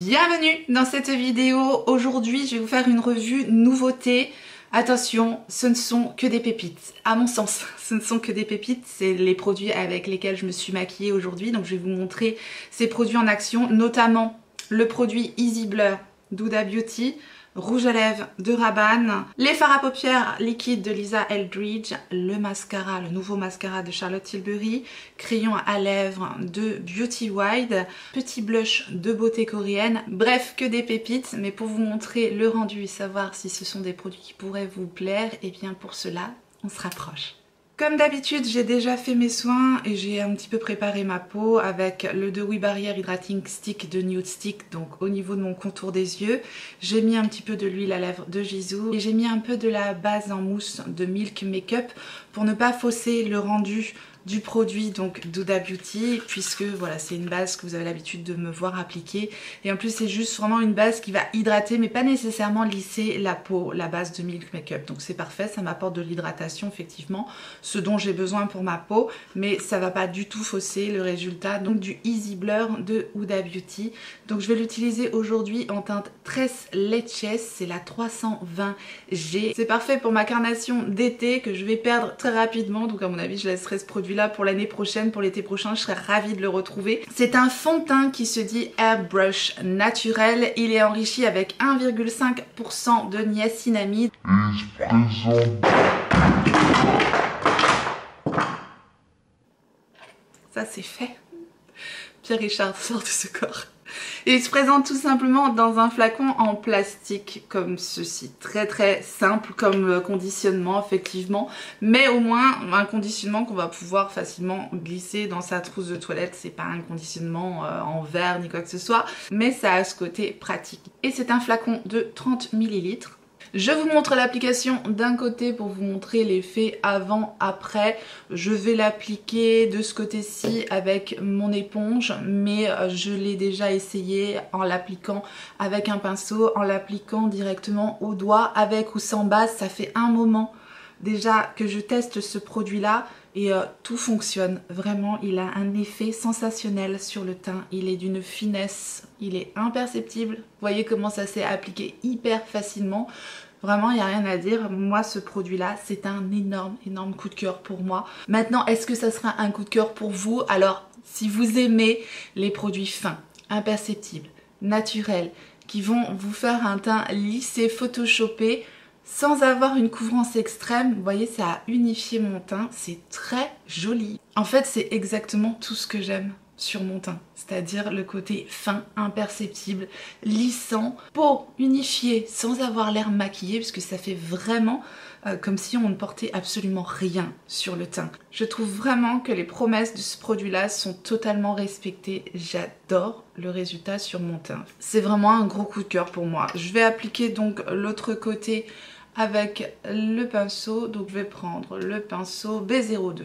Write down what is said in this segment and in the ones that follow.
Bienvenue dans cette vidéo. Aujourd'hui je vais vous faire une revue nouveauté. Attention, ce ne sont que des pépites. À mon sens, ce ne sont que des pépites. C'est les produits avec lesquels je me suis maquillée aujourd'hui. Donc je vais vous montrer ces produits en action, notamment le produit Easy Blur d'Huda Beauty, rouge à lèvres de Rabanne, les fards à paupières liquides de Lisa Eldridge, le mascara, le nouveau mascara de Charlotte Tilbury, crayon à lèvres de Beauty Wide, petit blush de beauté coréenne, bref que des pépites. Mais pour vous montrer le rendu et savoir si ce sont des produits qui pourraient vous plaire, et bien pour cela on se rapproche. Comme d'habitude, j'ai déjà fait mes soins et j'ai un petit peu préparé ma peau avec le Dewy Barrier Hydrating Stick de Nude Stick, donc au niveau de mon contour des yeux. J'ai mis un petit peu de l'huile à lèvres de Jisoo et j'ai mis un peu de la base en mousse de Milk Makeup pour ne pas fausser le rendu du produit donc d'Huda Beauty, puisque voilà, c'est une base que vous avez l'habitude de me voir appliquer, et en plus c'est juste vraiment une base qui va hydrater mais pas nécessairement lisser la peau, la base de Milk Makeup. Donc c'est parfait, ça m'apporte de l'hydratation effectivement, ce dont j'ai besoin pour ma peau, mais ça va pas du tout fausser le résultat donc du Easy Blur de Huda Beauty. Donc je vais l'utiliser aujourd'hui en teinte Tres Leches, c'est la 320G. C'est parfait pour ma carnation d'été que je vais perdre très rapidement, donc à mon avis je laisserai ce produit là pour l'année prochaine, pour l'été prochain, je serais ravie de le retrouver. C'est un fond de teint qui se dit Airbrush naturel, il est enrichi avec 1,5% de niacinamide. Ça c'est fait. Pierre Richard sort de ce corps. Et il se présente tout simplement dans un flacon en plastique comme ceci. Très très simple comme conditionnement effectivement, mais au moins un conditionnement qu'on va pouvoir facilement glisser dans sa trousse de toilette. C'est pas un conditionnement en verre ni quoi que ce soit, mais ça a ce côté pratique. Et c'est un flacon de 30 ml. Je vous montre l'application d'un côté pour vous montrer l'effet avant-après. Je vais l'appliquer de ce côté-ci avec mon éponge, mais je l'ai déjà essayé en l'appliquant avec un pinceau, en l'appliquant directement au doigt, avec ou sans base. Ça fait un moment déjà que je teste ce produit-là. Et tout fonctionne, vraiment il a un effet sensationnel sur le teint, il est d'une finesse, il est imperceptible, vous voyez comment ça s'est appliqué hyper facilement, vraiment il n'y a rien à dire. Moi ce produit là c'est un énorme coup de cœur pour moi. Maintenant est-ce que ça sera un coup de cœur pour vous? Alors si vous aimez les produits fins, imperceptibles, naturels, qui vont vous faire un teint lissé, photoshopé, sans avoir une couvrance extrême, vous voyez ça a unifié mon teint, c'est très joli. En fait c'est exactement tout ce que j'aime sur mon teint, c'est-à-dire le côté fin, imperceptible, lissant, peau unifiée sans avoir l'air maquillé, parce que ça fait vraiment comme si on ne portait absolument rien sur le teint. Je trouve vraiment que les promesses de ce produit-là sont totalement respectées, j'adore le résultat sur mon teint. C'est vraiment un gros coup de cœur pour moi. Je vais appliquer donc l'autre côté avec le pinceau, donc je vais prendre le pinceau B02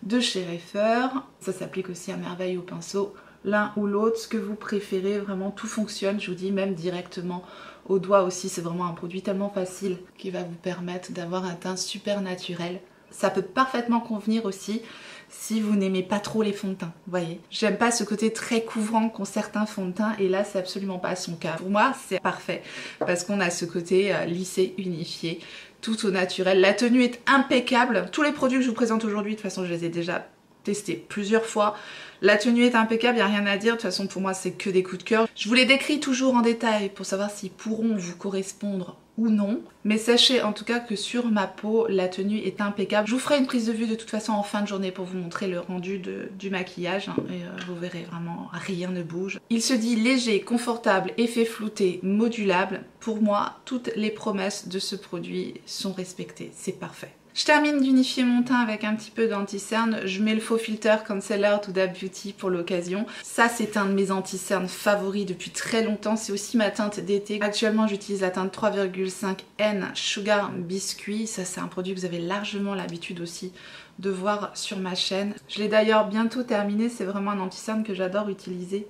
de chez Reifer. Ça s'applique aussi à merveille au pinceau, l'un ou l'autre, ce que vous préférez, vraiment tout fonctionne, je vous dis même directement au doigt aussi, c'est vraiment un produit tellement facile qui va vous permettre d'avoir un teint super naturel. Ça peut parfaitement convenir aussi si vous n'aimez pas trop les fonds de teint, vous voyez. J'aime pas ce côté très couvrant qu'ont certains fonds de teint et là c'est absolument pas son cas. Pour moi c'est parfait parce qu'on a ce côté lissé, unifié, tout au naturel. La tenue est impeccable. Tous les produits que je vous présente aujourd'hui, de toute façon je les ai déjà testés plusieurs fois. La tenue est impeccable, il n'y a rien à dire, de toute façon pour moi c'est que des coups de cœur. Je vous les décris toujours en détail pour savoir s'ils pourront vous correspondre ou non, mais sachez en tout cas que sur ma peau la tenue est impeccable. Je vous ferai une prise de vue de toute façon en fin de journée pour vous montrer le rendu du maquillage, hein, et vous verrez vraiment rien ne bouge. Il se dit léger, confortable, effet flouté, modulable. Pour moi toutes les promesses de ce produit sont respectées, c'est parfait. Je termine d'unifier mon teint avec un petit peu d'anti-cerne. Je mets le faux filter Concealer d'Huda Beauty pour l'occasion. Ça c'est un de mes anti-cernes favoris depuis très longtemps. C'est aussi ma teinte d'été. Actuellement j'utilise la teinte 3,5N Sugar Biscuit. Ça c'est un produit que vous avez largement l'habitude aussi de voir sur ma chaîne. Je l'ai d'ailleurs bientôt terminé. C'est vraiment un anti-cerne que j'adore utiliser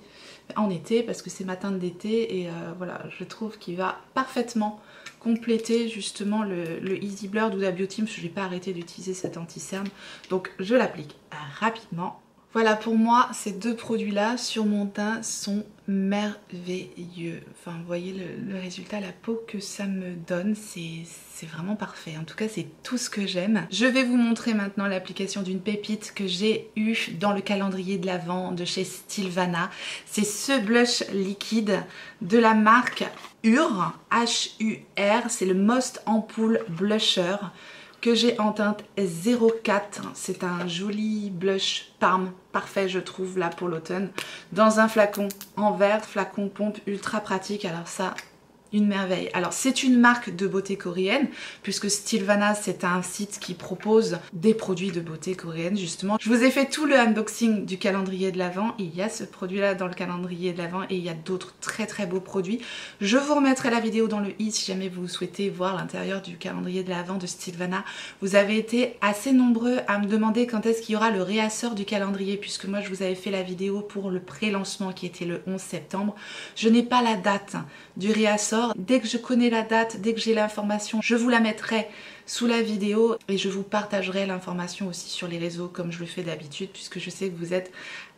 en été parce que c'est ma teinte d'été et voilà, je trouve qu'il va parfaitement compléter justement le Easy Blur d'Huda Beauty, parce que je n'ai pas arrêté d'utiliser cet anti-cerne, donc je l'applique rapidement. Voilà, pour moi ces deux produits là sur mon teint sont merveilleux. Enfin, vous voyez le résultat, la peau que ça me donne, c'est vraiment parfait. En tout cas, c'est tout ce que j'aime. Je vais vous montrer maintenant l'application d'une pépite que j'ai eue dans le calendrier de l'Avent de chez Stilvana. C'est ce blush liquide de la marque HUR, H-U-R. C'est le Most Ampoule Blusher que j'ai en teinte 04. C'est un joli blush Parme, parfait je trouve là pour l'automne, dans un flacon en verre, flacon pompe ultra pratique. Alors ça, une merveille. Alors c'est une marque de beauté coréenne, puisque Stilvana c'est un site qui propose des produits de beauté coréenne justement. Je vous ai fait tout le unboxing du calendrier de l'Avent. Il y a ce produit là dans le calendrier de l'Avent et il y a d'autres très beaux produits. Je vous remettrai la vidéo dans le i si jamais vous souhaitez voir l'intérieur du calendrier de l'Avent de Stilvana. Vous avez été assez nombreux à me demander quand est-ce qu'il y aura le réassort du calendrier, puisque moi je vous avais fait la vidéo pour le pré-lancement qui était le 11 septembre. Je n'ai pas la date du réassort. Dès que je connais la date, dès que j'ai l'information, je vous la mettrai sous la vidéo et je vous partagerai l'information aussi sur les réseaux comme je le fais d'habitude, puisque je sais que vous êtes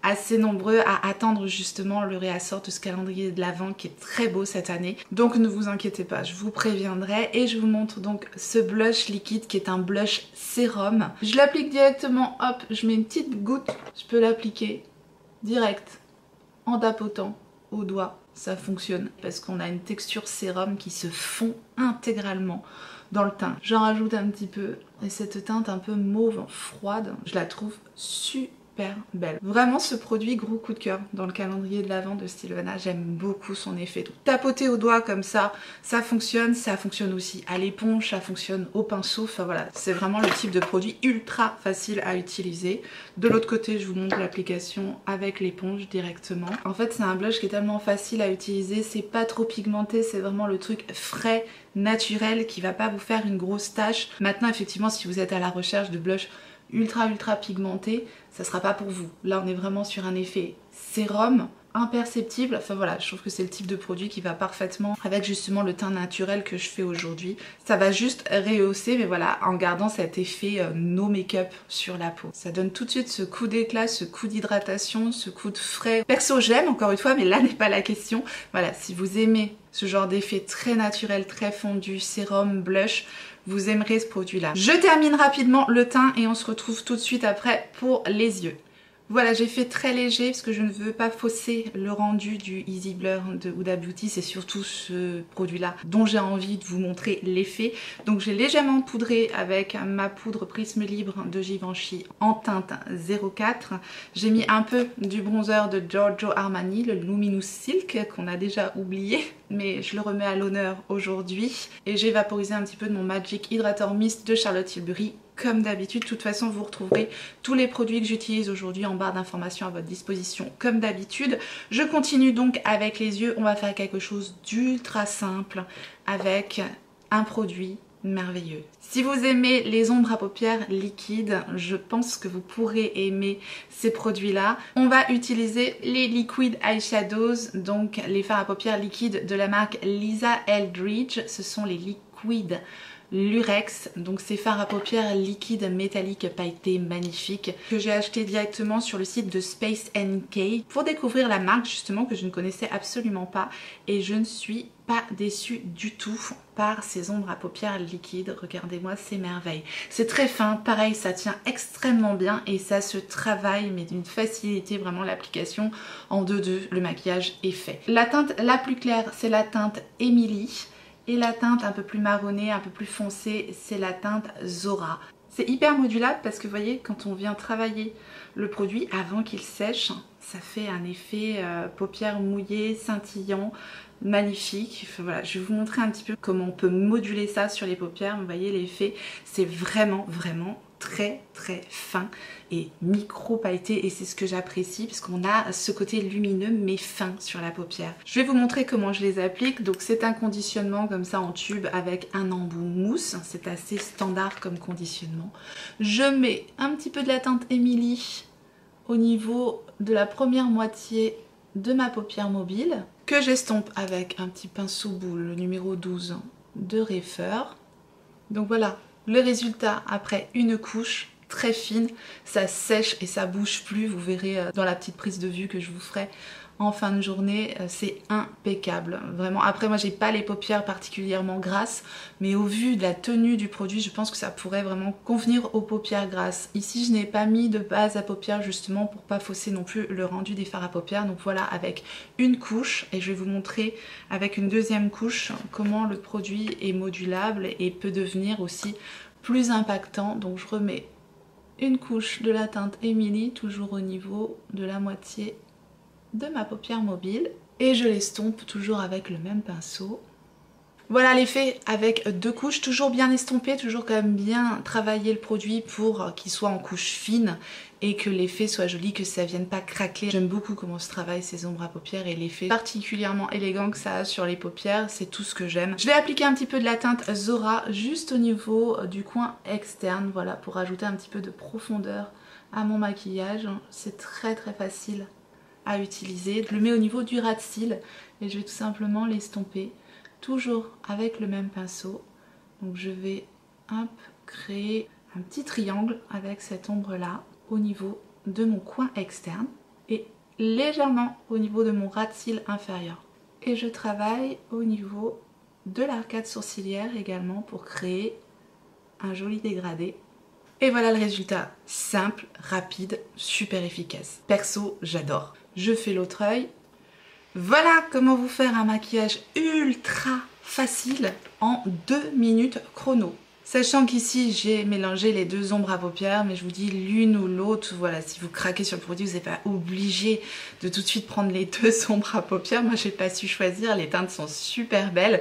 assez nombreux à attendre justement le réassort de ce calendrier de l'Avent qui est très beau cette année. Donc ne vous inquiétez pas, je vous préviendrai et je vous montre donc ce blush liquide qui est un blush sérum. Je l'applique directement, hop, je mets une petite goutte, je peux l'appliquer direct en tapotant au doigt. Ça fonctionne parce qu'on a une texture sérum qui se fond intégralement dans le teint. J'en rajoute un petit peu et cette teinte un peu mauve froide, je la trouve super belle. Vraiment ce produit, gros coup de cœur dans le calendrier de l'Avent de Stilvana. J'aime beaucoup son effet. Tapoter au doigt comme ça fonctionne aussi à l'éponge, ça fonctionne au pinceau. Enfin voilà, c'est vraiment le type de produit ultra facile à utiliser. De l'autre côté, je vous montre l'application avec l'éponge directement. En fait, c'est un blush qui est tellement facile à utiliser, c'est pas trop pigmenté, c'est vraiment le truc frais, naturel, qui va pas vous faire une grosse tache. Maintenant, effectivement, si vous êtes à la recherche de blush ultra pigmenté, ça sera pas pour vous. Là on est vraiment sur un effet sérum imperceptible. Enfin voilà, je trouve que c'est le type de produit qui va parfaitement avec justement le teint naturel que je fais aujourd'hui. Ça va juste rehausser, mais voilà, en gardant cet effet no make-up sur la peau. Ça donne tout de suite ce coup d'éclat, ce coup d'hydratation, ce coup de frais. Perso j'aime encore une fois, mais là n'est pas la question. Voilà, si vous aimez ce genre d'effet très naturel, très fondu, sérum, blush, vous aimerez ce produit-là. Je termine rapidement le teint et on se retrouve tout de suite après pour les yeux. Voilà, j'ai fait très léger parce que je ne veux pas fausser le rendu du Easy Blur de Huda Beauty. C'est surtout ce produit-là dont j'ai envie de vous montrer l'effet. Donc j'ai légèrement poudré avec ma poudre Prisme Libre de Givenchy en teinte 04. J'ai mis un peu du bronzer de Giorgio Armani, le Luminous Silk, qu'on a déjà oublié, mais je le remets à l'honneur aujourd'hui. Et j'ai vaporisé un petit peu de mon Magic Hydrator Mist de Charlotte Tilbury. Comme d'habitude, de toute façon vous retrouverez tous les produits que j'utilise aujourd'hui en barre d'informations à votre disposition comme d'habitude. Je continue donc avec les yeux, on va faire quelque chose d'ultra simple avec un produit merveilleux. Si vous aimez les ombres à paupières liquides, je pense que vous pourrez aimer ces produits-là. On va utiliser les Liquid Eyeshadows, donc les fards à paupières liquides de la marque Lisa Eldridge. Ce sont les Liquid Lurex, donc ces fards à paupières liquides métalliques pailletés magnifiques que j'ai acheté directement sur le site de Space NK pour découvrir la marque justement que je ne connaissais absolument pas, et je ne suis pas déçue du tout par ces ombres à paupières liquides. Regardez-moi ces merveilles, c'est très fin, pareil ça tient extrêmement bien et ça se travaille mais d'une facilité, vraiment l'application en 2-2, le maquillage est fait. La teinte la plus claire c'est la teinte Emily. Et la teinte un peu plus marronnée, un peu plus foncée, c'est la teinte Zora. C'est hyper modulable parce que vous voyez, quand on vient travailler le produit avant qu'il sèche, ça fait un effet paupières mouillées, scintillant, magnifique. Enfin, voilà, je vais vous montrer un petit peu comment on peut moduler ça sur les paupières. Vous voyez l'effet, c'est vraiment très fin et micro pailleté, et c'est ce que j'apprécie parce qu'on a ce côté lumineux mais fin sur la paupière. Je vais vous montrer comment je les applique. Donc c'est un conditionnement comme ça en tube avec un embout mousse, c'est assez standard comme conditionnement. Je mets un petit peu de la teinte Emily au niveau de la première moitié de ma paupière mobile que j'estompe avec un petit pinceau boule, le numéro 12 de Reifer. Donc voilà le résultat après une couche très fine, ça sèche et ça bouge plus, vous verrez dans la petite prise de vue que je vous ferai en fin de journée, c'est impeccable. Vraiment, après moi j'ai pas les paupières particulièrement grasses, mais au vu de la tenue du produit, je pense que ça pourrait vraiment convenir aux paupières grasses. Ici je n'ai pas mis de base à paupières justement pour pas fausser non plus le rendu des fards à paupières. Donc voilà, avec une couche, et je vais vous montrer avec une deuxième couche comment le produit est modulable et peut devenir aussi plus impactant. Donc je remets une couche de la teinte Emily, toujours au niveau de la moitié de ma paupière mobile, et je l'estompe toujours avec le même pinceau. Voilà l'effet avec deux couches, toujours bien estompé, toujours quand même bien travailler le produit pour qu'il soit en couche fine et que l'effet soit joli, que ça vienne pas craquer. J'aime beaucoup comment se travaillent ces ombres à paupières et l'effet particulièrement élégant que ça a sur les paupières, c'est tout ce que j'aime. Je vais appliquer un petit peu de la teinte Zora juste au niveau du coin externe, voilà, pour ajouter un petit peu de profondeur à mon maquillage. C'est très facile à utiliser. Je le mets au niveau du ras de cils et je vais tout simplement l'estomper. Toujours avec le même pinceau. Donc je vais créer un petit triangle avec cette ombre là au niveau de mon coin externe et légèrement au niveau de mon ras de cils inférieur. Et je travaille au niveau de l'arcade sourcilière également pour créer un joli dégradé. Et voilà le résultat, simple, rapide, super efficace. Perso, j'adore. Je fais l'autre œil. Voilà comment vous faire un maquillage ultra facile en 2 minutes chrono. Sachant qu'ici j'ai mélangé les deux ombres à paupières, mais je vous dis l'une ou l'autre, voilà, si vous craquez sur le produit, vous n'êtes pas obligé de tout de suite prendre les deux ombres à paupières. Moi j'ai pas su choisir, les teintes sont super belles.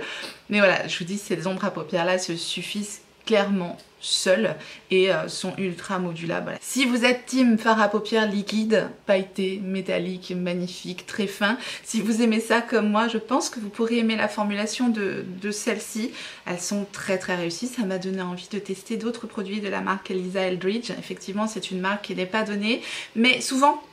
Mais voilà, je vous dis, ces ombres à paupières là se suffisent clairement seules et sont ultra modulables. Voilà. Si vous êtes team fard à paupières liquide, pailleté, métallique, magnifique, très fin, si vous aimez ça comme moi, je pense que vous pourrez aimer la formulation de celles-ci. Elles sont très réussies, ça m'a donné envie de tester d'autres produits de la marque Elisa Eldridge. Effectivement, c'est une marque qui n'est pas donnée, mais souvent,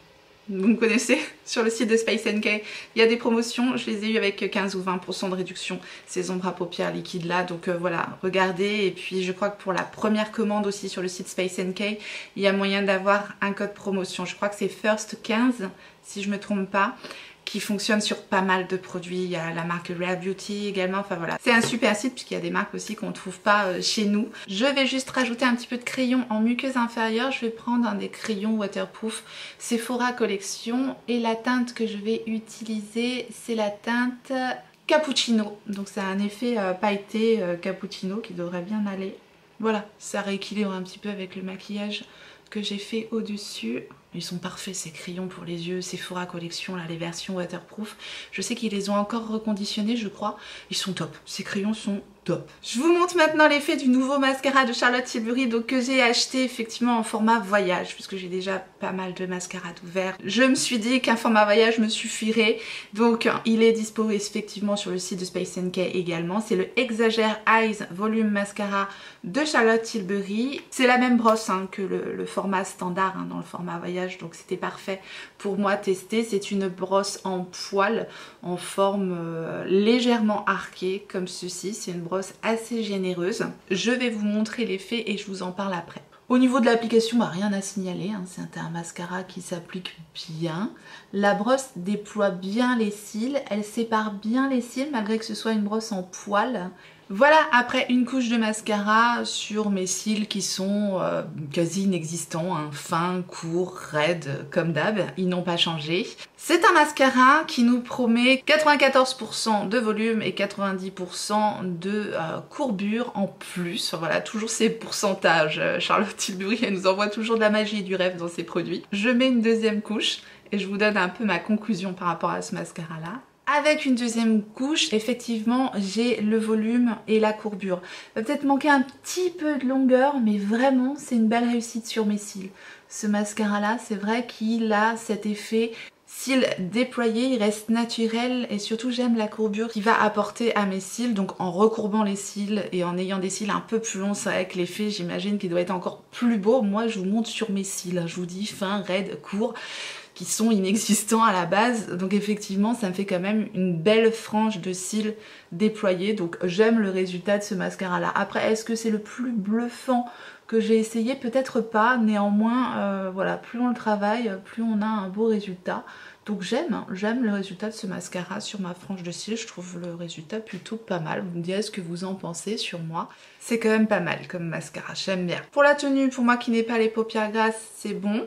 vous me connaissez, sur le site de Space NK, il y a des promotions, je les ai eues avec 15 ou 20% de réduction, ces ombres à paupières liquides là, donc voilà, regardez. Et puis je crois que pour la première commande aussi sur le site Space NK, il y a moyen d'avoir un code promotion, je crois que c'est First 15 si je me trompe pas, qui fonctionne sur pas mal de produits. Il y a la marque Rare Beauty également, enfin voilà. C'est un super site puisqu'il y a des marques aussi qu'on ne trouve pas chez nous. Je vais juste rajouter un petit peu de crayon en muqueuse inférieure. Je vais prendre un des crayons waterproof Sephora Collection et la teinte que je vais utiliser, c'est la teinte Cappuccino. Donc c'est un effet pailleté cappuccino qui devrait bien aller. Voilà, ça rééquilibre un petit peu avec le maquillage que j'ai fait au-dessus. Ils sont parfaits ces crayons pour les yeux, Sephora Collection, là, les versions waterproof. Je sais qu'ils les ont encore reconditionnés, je crois. Ils sont top, ces crayons sont top. Je vous montre maintenant l'effet du nouveau mascara de Charlotte Tilbury, donc que j'ai acheté effectivement en format voyage, puisque j'ai déjà pas mal de mascaras ouverts. Je me suis dit qu'un format voyage me suffirait, donc il est dispo effectivement sur le site de Space NK également. C'est le Exagère Eyes Volume Mascara de Charlotte Tilbury. C'est la même brosse hein, que le format standard hein, dans le format voyage, donc c'était parfait pour moi tester. C'est une brosse en poil en forme légèrement arquée comme ceci. C'est une brosse assez généreuse. Je vais vous montrer l'effet et je vous en parle après. Au niveau de l'application, bah, rien à signaler, hein. C'est un mascara qui s'applique bien. La brosse déploie bien les cils, elle sépare bien les cils malgré que ce soit une brosse en poil. Voilà, après une couche de mascara sur mes cils qui sont quasi inexistants, hein, fins, courts, raides, comme d'hab, ils n'ont pas changé. C'est un mascara qui nous promet 94% de volume et 90% de courbure en plus. Enfin, voilà, toujours ces pourcentages. Charlotte Tilbury, elle nous envoie toujours de la magie et du rêve dans ses produits. Je mets une deuxième couche et je vous donne un peu ma conclusion par rapport à ce mascara-là. Avec une deuxième couche, effectivement, j'ai le volume et la courbure. Il va peut-être manquer un petit peu de longueur, mais vraiment, c'est une belle réussite sur mes cils. Ce mascara-là, c'est vrai qu'il a cet effet cils déployés, il reste naturel et surtout j'aime la courbure qu'il va apporter à mes cils. Donc en recourbant les cils et en ayant des cils un peu plus longs, c'est vrai que l'effet, j'imagine qu'il doit être encore plus beau. Moi, je vous montre sur mes cils, je vous dis fin, raide, court, qui sont inexistants à la base, donc effectivement ça me fait quand même une belle frange de cils déployés, donc j'aime le résultat de ce mascara là. Après, est-ce que c'est le plus bluffant que j'ai essayé? Peut-être pas, néanmoins voilà, plus on le travaille, plus on a un beau résultat. Donc j'aime le résultat de ce mascara sur ma frange de cils. Je trouve le résultat plutôt pas mal. Vous me direz ce que vous en pensez sur moi. C'est quand même pas mal comme mascara, j'aime bien. Pour la tenue, pour moi qui n'ai pas les paupières grasses, c'est bon.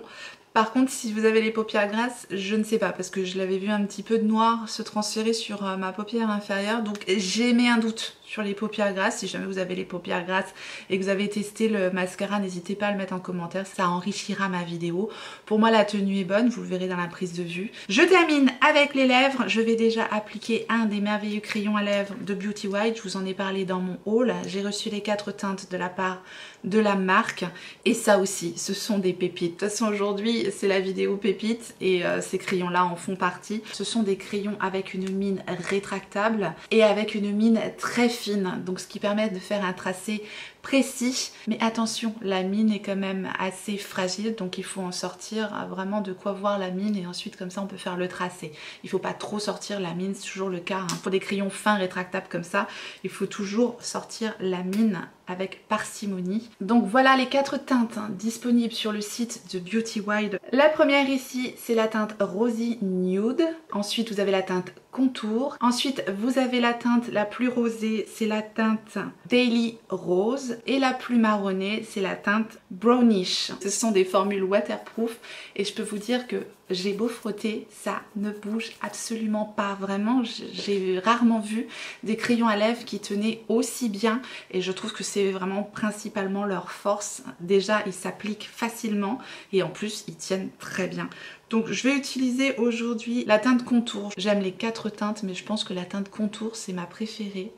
Par contre, si vous avez les paupières grasses, je ne sais pas, parce que je l'avais vu un petit peu de noir se transférer sur ma paupière inférieure, donc j'ai mis un doute sur les paupières grasses. Si jamais vous avez les paupières grasses et que vous avez testé le mascara, n'hésitez pas à le mettre en commentaire, ça enrichira ma vidéo. Pour moi, la tenue est bonne, vous le verrez dans la prise de vue. Je termine avec les lèvres. Je vais déjà appliquer un des merveilleux crayons à lèvres de Beauty White. Je vous en ai parlé dans mon haul. J'ai reçu les 4 teintes de la part de la marque, et ça aussi, ce sont des pépites. De toute façon, aujourd'hui, c'est la vidéo pépite et ces crayons là en font partie. Ce sont des crayons avec une mine rétractable et avec une mine très fine, donc ce qui permet de faire un tracé précis. Mais attention, la mine est quand même assez fragile, donc il faut en sortir vraiment de quoi voir la mine, et ensuite comme ça on peut faire le tracé. Il faut pas trop sortir la mine, c'est toujours le cas, hein. Pour des crayons fins rétractables comme ça, il faut toujours sortir la mine avec parcimonie. Donc voilà les 4 teintes disponibles sur le site de Beauty White. La première ici, c'est la teinte Rosy Nude. Ensuite, vous avez la teinte Contour. Ensuite, vous avez la teinte la plus rosée, c'est la teinte Daily Rose. Et la plus marronnée, c'est la teinte Brownish. Ce sont des formules waterproof et je peux vous dire que j'ai beau frotter, ça ne bouge absolument pas. Vraiment, j'ai rarement vu des crayons à lèvres qui tenaient aussi bien, et je trouve que c'est vraiment principalement leur force. Déjà, ils s'appliquent facilement et en plus, ils tiennent très bien. Donc je vais utiliser aujourd'hui la teinte Contour. J'aime les 4 teintes, mais je pense que la teinte Contour, c'est ma préférée.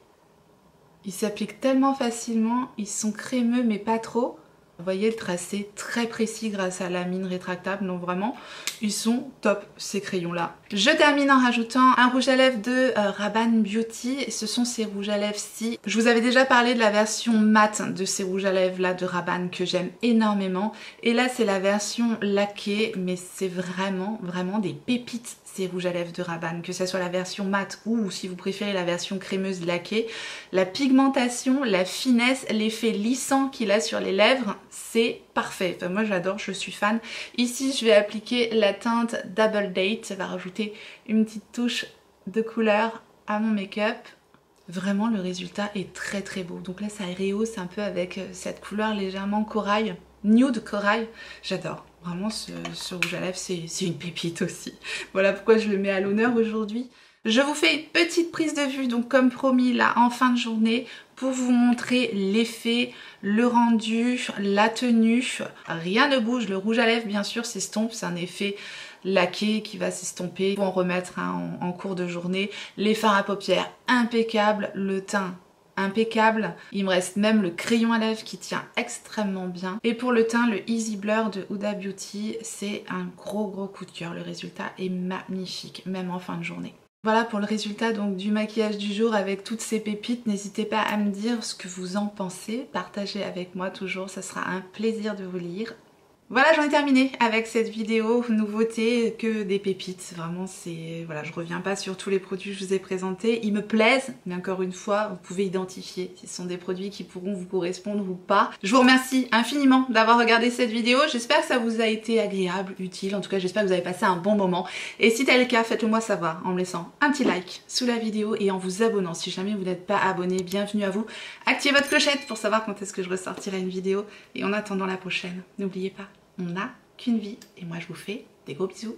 Ils s'appliquent tellement facilement, ils sont crémeux mais pas trop. Vous voyez le tracé très précis grâce à la mine rétractable, donc vraiment ils sont top ces crayons là. Je termine en rajoutant un rouge à lèvres de Rabanne Beauty, et ce sont ces rouges à lèvres-ci. Je vous avais déjà parlé de la version mat de ces rouges à lèvres là de Rabanne que j'aime énormément, et là c'est la version laquée, mais c'est vraiment des pépites ces rouges à lèvres de Rabanne, que ce soit la version mat ou si vous préférez la version crémeuse laquée. La pigmentation, la finesse, l'effet lissant qu'il a sur les lèvres, c'est parfait. Enfin, moi j'adore, je suis fan. Ici je vais appliquer la teinte Double Date, ça va rajouter une petite touche de couleur à mon make-up. Vraiment le résultat est très beau. Donc là ça rehausse un peu avec cette couleur légèrement corail, nude corail, j'adore. Vraiment ce rouge à lèvres c'est une pépite aussi. Voilà pourquoi je le mets à l'honneur aujourd'hui. Je vous fais une petite prise de vue, donc comme promis là en fin de journée, pour vous montrer l'effet, le rendu, la tenue. Rien ne bouge, le rouge à lèvres bien sûr s'estompe, c'est un effet laqué qui va s'estomper. Vous en remettre en cours de journée. Les fards à paupières impeccables, le teint impeccable. Il me reste même le crayon à lèvres qui tient extrêmement bien. Et pour le teint, le Easy Blur de Huda Beauty, c'est un gros coup de cœur. Le résultat est magnifique, même en fin de journée. Voilà pour le résultat donc du maquillage du jour avec toutes ces pépites. N'hésitez pas à me dire ce que vous en pensez. Partagez avec moi toujours, ça sera un plaisir de vous lire. Voilà, j'en ai terminé avec cette vidéo nouveauté, que des pépites. Vraiment, c'est voilà, je reviens pas sur tous les produits que je vous ai présentés. Ils me plaisent, mais encore une fois, vous pouvez identifier si ce sont des produits qui pourront vous correspondre ou pas. Je vous remercie infiniment d'avoir regardé cette vidéo. J'espère que ça vous a été agréable, utile. En tout cas, j'espère que vous avez passé un bon moment. Et si tel est le cas, faites-le moi savoir en me laissant un petit like sous la vidéo et en vous abonnant. Si jamais vous n'êtes pas abonné, bienvenue à vous. Activez votre clochette pour savoir quand est-ce que je ressortirai une vidéo. Et en attendant la prochaine, n'oubliez pas, on n'a qu'une vie, et moi je vous fais des gros bisous.